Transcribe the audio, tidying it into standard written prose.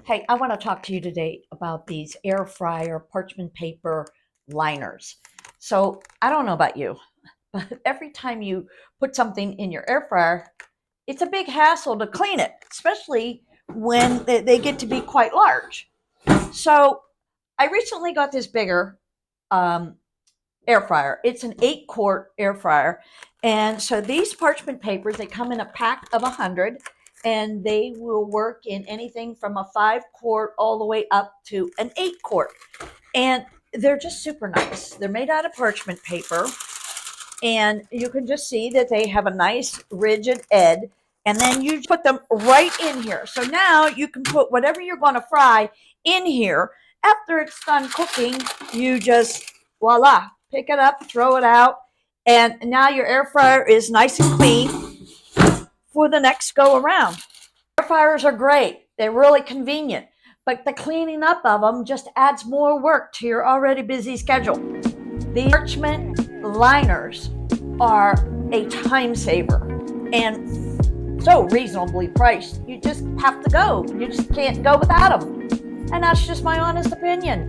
Hey, I want to talk to you today about these air fryer parchment paper liners. So, I don't know about you, but every time you put something in your air fryer, it's a big hassle to clean it, especially when they get to be quite large. So, I recently got this bigger um, air fryer. It's an 8-quart air fryer. And so these parchment papers, they come in a pack of 100, and they will work in anything from a 5-quart all the way up to an 8-quart. And they're just super nice. They're made out of parchment paper, and you can just see that they have a nice rigid edge. And then you put them right in here. So now you can put whatever you're going to fry in here. After it's done cooking, you just voila, pick it up, throw it out, and now your air fryer is nice and clean for the next go around. Air fryers are great. They're really convenient, but the cleaning up of them just adds more work to your already busy schedule. The parchment liners are a time saver and so reasonably priced. You just have to go. You just can't go without them. And that's just my honest opinion.